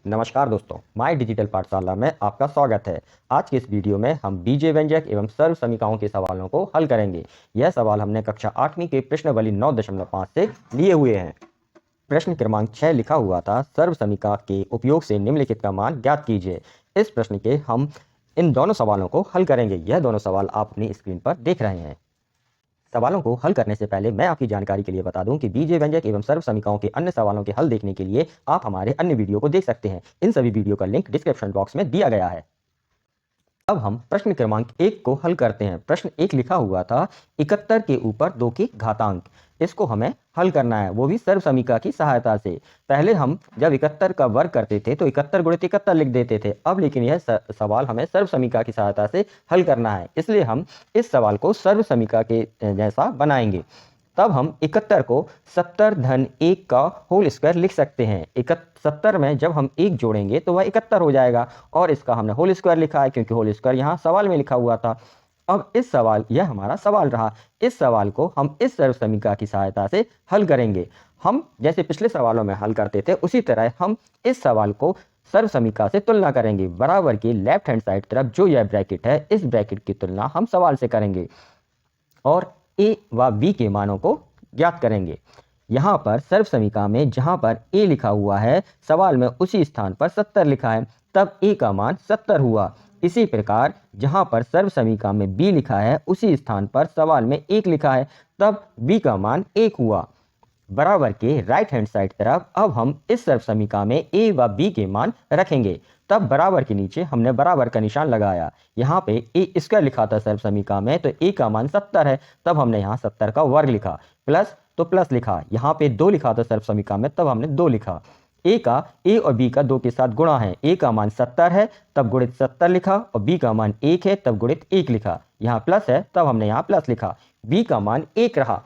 नमस्कार दोस्तों, my digital पाठशाला में आपका स्वागत है। आज के इस वीडियो में हम बीजीय व्यंजक एवं सर्व समीकरणों के सवालों को हल करेंगे। यह सवाल हमने कक्षा 8वीं के प्रश्नावली 9.5 से लिए हुए हैं। प्रश्न क्रमांक 6 लिखा हुआ था, सर्व समीकरण के उपयोग से निम्नलिखित का मान ज्ञात कीजिए। इस प्रश्न के हम इन दोनों सवालों को हल करेंगे। यह दोनों सवाल आप अपनी स्क्रीन पर देख रहे हैं। सवालों को हल करने से पहले मैं आपकी जानकारी के लिए बता दूं कि बीजीय व्यंजक एवं सर्व समीकरणों के अन्य सवालों के हल देखने के लिए आप हमारे अन्य वीडियो को देख सकते हैं। इन सभी वीडियो का लिंक डिस्क्रिप्शन बॉक्स में दिया गया है। अब हम प्रश्न क्रमांक 1 को हल करते हैं। प्रश्न 1 लिखा हुआ था, 71 के ऊपर 2 की घातांक। इसको हमें हल करना है, वो भी सर्व समीकरण की सहायता से। पहले हम जब 71 का वर्ग करते थे तो 71 गुणित 71 लिख देते थे। अब लेकिन यह सवाल हमें सर्व समीकरण की सहायता से हल करना है, इसलिए हम इस सवाल को सर्व समीकरण के जैसा बनाएंगे। तब हम 71 को 70 धन 1 का होल स्क्वायर लिख सकते हैं। 70 में जब हम 1 जोड़ेंगे तो वह 71 हो जाएगा, और इसका हमने होल स्क्वायर लिखा है क्योंकि होल स्क्वायर यहाँ सवाल में लिखा हुआ था। अब यह हमारा सवाल रहा। इस सवाल को हम इस सर्व समीकरण की सहायता से हल करेंगे। हम जैसे पिछले सवालों में हल करते थे उसी तरह हम इस सवाल को सर्व समीकरण से तुलना करेंगे। बराबर की लेफ्ट हैंड साइड तरफ जो यह ब्रैकेट है, इस ब्रैकेट की तुलना हम सवाल से करेंगे और ए व बी के मानों को ज्ञात करेंगे। यहाँ पर सर्व समीकरण में जहाँ पर ए लिखा हुआ है, सवाल में उसी स्थान पर 70 लिखा है, तब ए का मान 70 हुआ। इसी प्रकार जहाँ पर सर्व समीकरण में बी लिखा है, उसी स्थान पर सवाल में 1 लिखा है, तब बी का मान 1 हुआ। बराबर के राइट हैंड साइड तरफ अब हम इस सर्व समीकरण में ए व बी के मान रखेंगे। तब बराबर के नीचे हमने बराबर का निशान लगाया। यहाँ पे ए स्क्वायर लिखा था सर्व समीकरण में, तो ए का मान 70 है, तब हमने यहाँ 70 का वर्ग लिखा। प्लस तो प्लस लिखा। यहाँ पे 2 लिखा था सर्व समीकरण में, तब हमने 2 लिखा। ए और बी का 2 के साथ गुणा है। ए का मान 70 है, तब गुणित 70 लिखा, और बी का मान 1 है, तब गुणित 1 लिखा। यहाँ प्लस है, तब हमने यहाँ प्लस लिखा। बी का मान 1 रहा,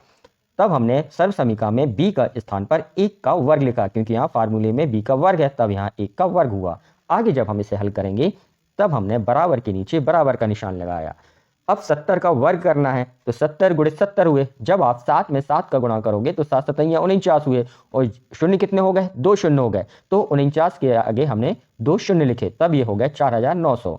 तब हमने सर्व समीकरण में बी का स्थान पर 1 का वर्ग लिखा, क्योंकि यहाँ फार्मूले में बी का वर्ग है, तब यहाँ 1 का वर्ग हुआ। आगे जब हम इसे हल करेंगे तब हमने बराबर के नीचे बराबर का निशान लगाया। अब 70 का वर्ग करना है, तो 70 गुणित 70 हुए। जब आप 7 में 7 का गुणा करोगे तो 7 सतैया 49 हुए, और शून्य कितने हो गए? 2 शून्य हो गए, तो 49 के आगे हमने 2 शून्य लिखे, तब ये हो गए 4900।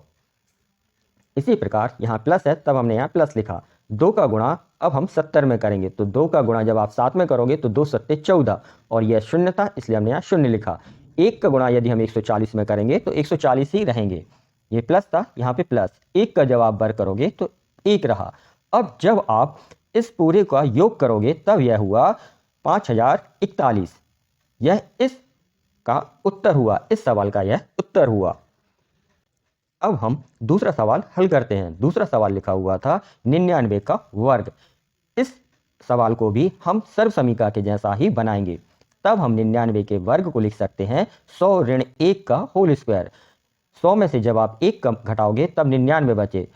इसी प्रकार यहाँ प्लस है, तब हमने यहाँ प्लस लिखा। 2 का गुणा अब हम 70 में करेंगे, तो 2 का गुणा जब आप 7 में करोगे तो 2 सत्ते 14, और यह शून्य था, इसलिए हमने यहाँ शून्य लिखा। 1 का गुणा यदि हम 140 में करेंगे तो 140 ही रहेंगे। ये प्लस था, यहाँ पे प्लस। 1 का जब आप वर्ग करोगे तो 1 रहा। अब जब आप इस पूरे का योग करोगे तब यह हुआ 5041। यह इस का उत्तर हुआ, इस सवाल का यह उत्तर हुआ। अब हम दूसरा सवाल हल करते हैं। दूसरा सवाल लिखा हुआ था 99 का वर्ग। इस सवाल को भी हम सर्व समीकरण के जैसा ही बनाएंगे। तब हम 99 के वर्ग को लिख सकते हैं 100 ऋण 1 का होल स्क्वायर। 100 में से जब आप 1 घटाओगे तब 99 बचे,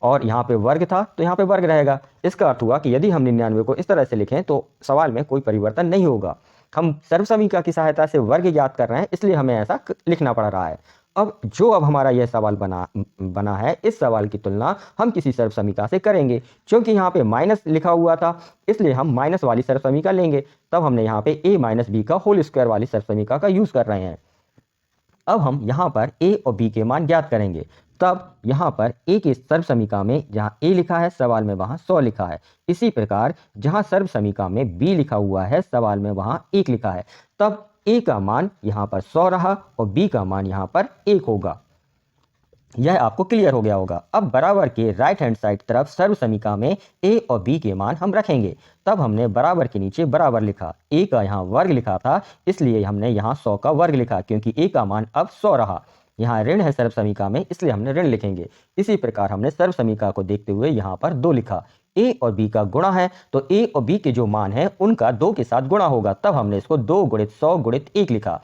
और यहाँ पे वर्ग था तो यहाँ पे वर्ग रहेगा। इसका अर्थ हुआ कि यदि हम 99 को इस तरह से लिखें तो सवाल में कोई परिवर्तन नहीं होगा। हम सर्व समीकरण की सहायता से वर्ग ज्ञात कर रहे हैं, इसलिए हमें ऐसा लिखना पड़ रहा है। अब हमारा यह सवाल बना है, इस सवाल की तुलना हम किसी सर्व समीकरण से करेंगे। क्योंकि यहाँ पे माइनस लिखा हुआ था, इसलिए हम माइनस वाली सर्व समीकरण लेंगे। तब हमने यहाँ पे a माइनस बी का होल स्क्वायर वाली सर्व समीकरण का यूज कर रहे हैं। अब हम यहाँ पर a और b के मान ज्ञात करेंगे। तब यहाँ पर a के सर्व समीकरण में जहाँ a लिखा है सवाल में वहाँ 100 लिखा है। इसी प्रकार जहाँ सर्व समीकरण में b लिखा हुआ है सवाल में वहाँ 1 लिखा है, तब a का मान यहाँ पर 100 रहा और b का मान यहाँ पर 1 होगा। यह आपको क्लियर हो गया होगा। अब बराबर के राइट हैंड साइड तरफ सर्व समीकरण में a और b के मान हम रखेंगे। तब हमने बराबर के नीचे बराबर लिखा। a का यहाँ वर्ग लिखा था, इसलिए हमने यहाँ 100 का वर्ग लिखा, क्योंकि a का मान अब 100 रहा। यहाँ ऋण है सर्व समीकरण में, इसलिए हमने ऋण लिखेंगे। इसी प्रकार हमने सर्व समीकरण को देखते हुए यहाँ पर 2 लिखा। a और b का गुणा है, तो a और b के जो मान है उनका 2 के साथ गुणा होगा, तब हमने इसको 2 गुणित 100 गुणित 1 लिखा।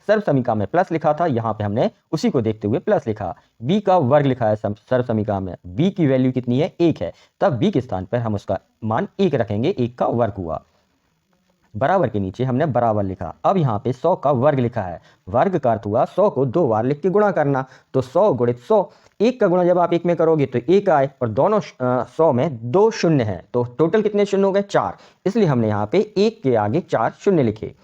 सर्व समीकरण में प्लस लिखा था, यहाँ पे हमने उसी को देखते हुए प्लस लिखा। b का वर्ग लिखा है सर्व समीकरण में, b की वैल्यू कितनी है? 1 है, तब b के स्थान पर हम उसका मान 1 रखेंगे। 1 का वर्ग हुआ। बराबर के नीचे हमने बराबर लिखा। अब यहाँ पे 100 का वर्ग लिखा है। वर्ग का अर्थ हुआ 100 को 2 बार लिख के गुणा करना, तो 100 गुणित 100। 1 का गुणा जब आप 1 में करोगे तो 1 आए, और दोनों 100 में 2 शून्य है, तो टोटल कितने शून्य हो गए? 4। इसलिए हमने यहाँ पे 1 के आगे 4 शून्य लिखे।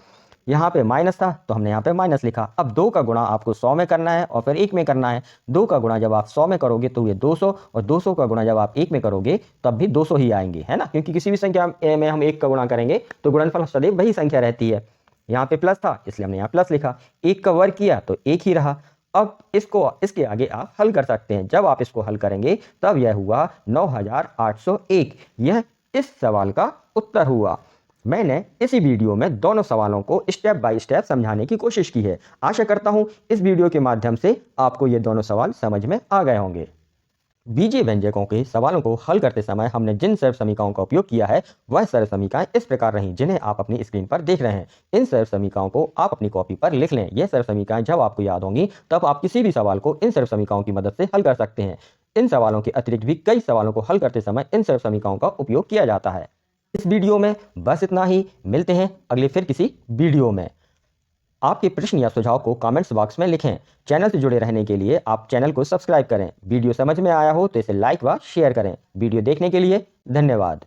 यहाँ पे माइनस था तो हमने यहाँ पे माइनस लिखा। अब 2 का गुणा आपको 100 में करना है और फिर 1 में करना है। 2 का गुणा जब आप 100 में करोगे तो ये 200, और 200 का गुणा जब आप 1 में करोगे तब भी 200 ही आएंगे, है ना, क्योंकि किसी भी संख्या में हम 1 का गुणा करेंगे तो गुणनफल सदैव वही संख्या रहती है। यहाँ पे प्लस था इसलिए हमने यहाँ प्लस लिखा। 1 का वर्ग किया तो 1 ही रहा। अब इसके आगे आप हल कर सकते हैं। जब आप इसको हल करेंगे तब यह हुआ 9801। यह इस सवाल का उत्तर हुआ। मैंने इसी वीडियो में दोनों सवालों को स्टेप बाय स्टेप समझाने की कोशिश की है। आशा करता हूं इस वीडियो के माध्यम से आपको ये दोनों सवाल समझ में आ गए होंगे। बीजीय व्यंजकों के सवालों को हल करते समय हमने जिन सर्व समीकरणों का उपयोग किया है वह सर्व समीकरण इस प्रकार रहीं जिन्हें आप अपनी स्क्रीन पर देख रहे हैं। इन सर्व समीकरणों को आप अपनी कॉपी पर लिख लें। यह सर्व समीकरण जब आपको याद होंगी तब आप किसी भी सवाल को इन सर्व समीकरणों की मदद से हल कर सकते हैं। इन सवालों के अतिरिक्त भी कई सवालों को हल करते समय इन सर्व समीकरणों का उपयोग किया जाता है। इस वीडियो में बस इतना ही। मिलते हैं अगले फिर किसी वीडियो में। आपके प्रश्न या सुझाव को कमेंट्स बॉक्स में लिखें। चैनल से जुड़े रहने के लिए आप चैनल को सब्सक्राइब करें। वीडियो समझ में आया हो तो इसे लाइक व शेयर करें। वीडियो देखने के लिए धन्यवाद।